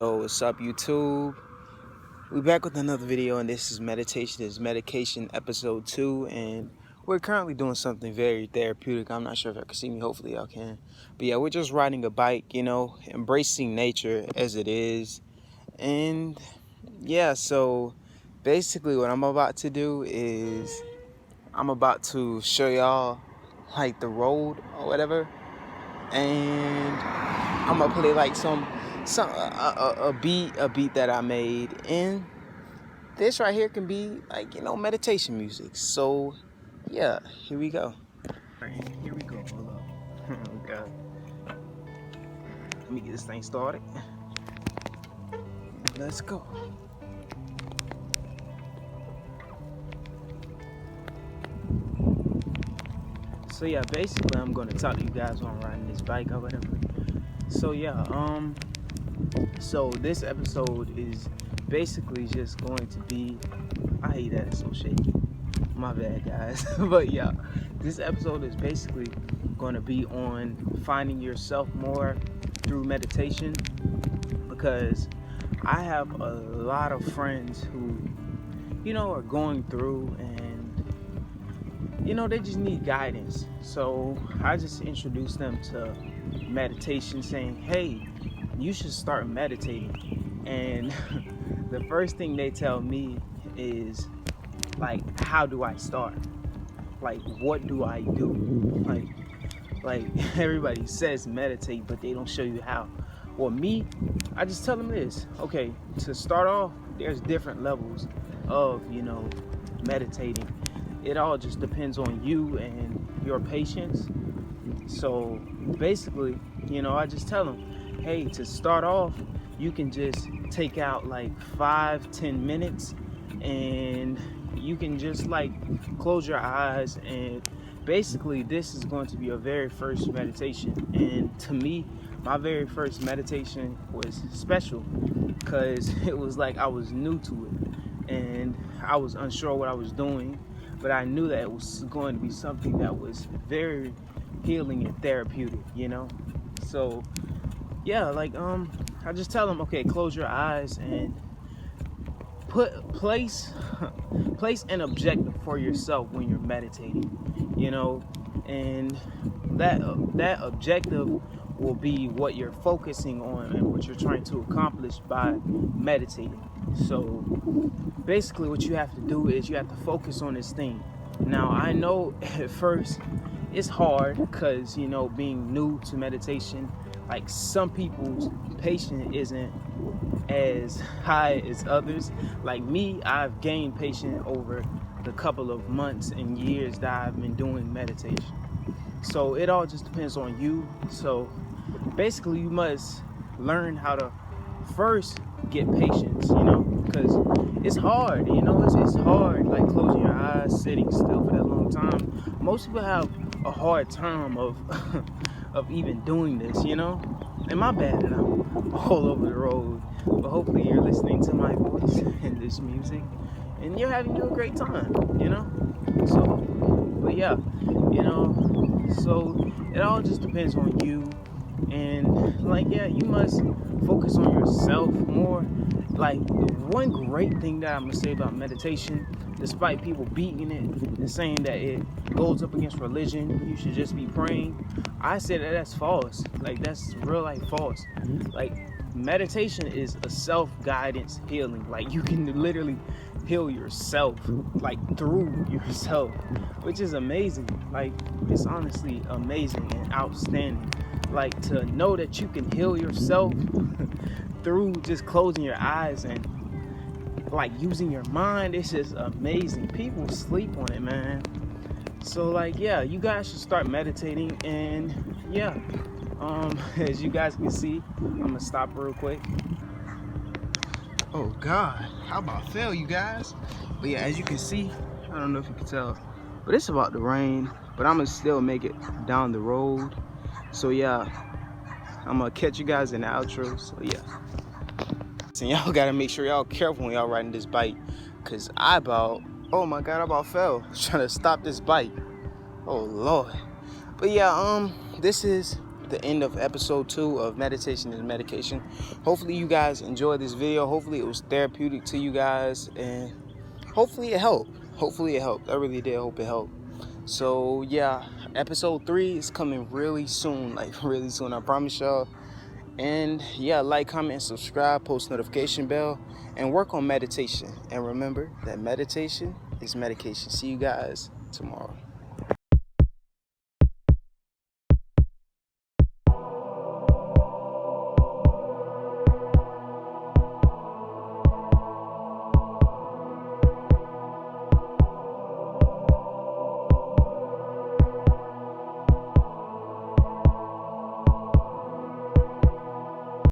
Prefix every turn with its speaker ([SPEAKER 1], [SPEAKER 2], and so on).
[SPEAKER 1] So what's up, YouTube? We back with another video, and this is meditation is medication episode 2, and we're currently doing something very therapeutic. I'm not sure if y'all can see me. Hopefully y'all can. But yeah, we're just riding a bike, embracing nature as it is. And yeah, so basically what I'm about to do is I'm about to show y'all like the road or whatever, and I'm gonna play like a beat that I made, and this right here can be like meditation music. So yeah, here we go. Alright, here we go. Hold up. Oh God. Let me get this thing started. Let's go. So yeah, basically I'm gonna talk to you guys while I'm riding this bike or whatever. So yeah, so this episode is basically just going to be, I hate that it's so shaky. My bad, guys. But yeah, this episode is basically going to be on finding yourself more through meditation, because I have a lot of friends who, are going through, and they just need guidance. So I just introduced them to meditation, saying, hey, you should start meditating. And the first thing they tell me is, like, how do I start? Like, what do I do? Like everybody says meditate, but they don't show you how. Well, me, I just tell them this. Okay, to start off, there's different levels of, meditating. It all just depends on you and your patience. So basically, I just tell them, hey, to start off, you can just take out like 5-10 minutes, and you can just like close your eyes, and basically this is going to be your very first meditation. And to me, my very first meditation was special because it was like I was new to it, and I was unsure what I was doing, but I knew that it was going to be something that was very healing and therapeutic, So yeah, like I just tell them, okay, close your eyes and place an objective for yourself when you're meditating, and that objective will be what you're focusing on and what you're trying to accomplish by meditating. So basically what you have to do is you have to focus on this thing. Now, I know at first it's hard because, being new to meditation, like some people's patience isn't as high as others. Like me, I've gained patience over the couple of months and years that I've been doing meditation. So it all just depends on you. So basically you must learn how to first get patience, because it's hard, it's hard, like closing your eyes, sitting still for that long time. Most people have a hard time of of even doing this, and my bad that I'm all over the road, but hopefully you're listening to my voice and this music and you're having a great time, so, but yeah, so it all just depends on you. And like, yeah, you must focus on yourself more. Like, the one great thing that I'm gonna say about meditation, despite people beating it and saying that it goes up against religion, you should just be praying, I say that that's false. Like, that's real life false. Like, meditation is a self-guidance healing. Like, you can literally heal yourself, like through yourself, which is amazing. Like, it's honestly amazing and outstanding. Like, to know that you can heal yourself through just closing your eyes and like using your mind, it's just amazing. People sleep on it, man. So like, yeah, you guys should start meditating. And yeah, as you guys can see, I'm gonna stop real quick. Oh God, how about fail, you guys? But yeah, as you can see, I don't know if you can tell, but it's about to rain, but I'm gonna still make it down the road. So yeah, I'm gonna catch you guys in the outro. So yeah, and y'all gotta make sure y'all careful when y'all riding this bike, cause oh my God, I about fell trying to stop this bike. Oh Lord. But yeah, this is the end of episode 2 of Meditation is Medication. Hopefully you guys enjoyed this video. Hopefully it was therapeutic to you guys, and hopefully it helped. I really did hope it helped. So yeah, episode 3 is coming really soon, like really soon, I promise y'all. And yeah, like, comment, subscribe, post notification bell, and work on meditation. And remember that meditation is medication. See you guys tomorrow.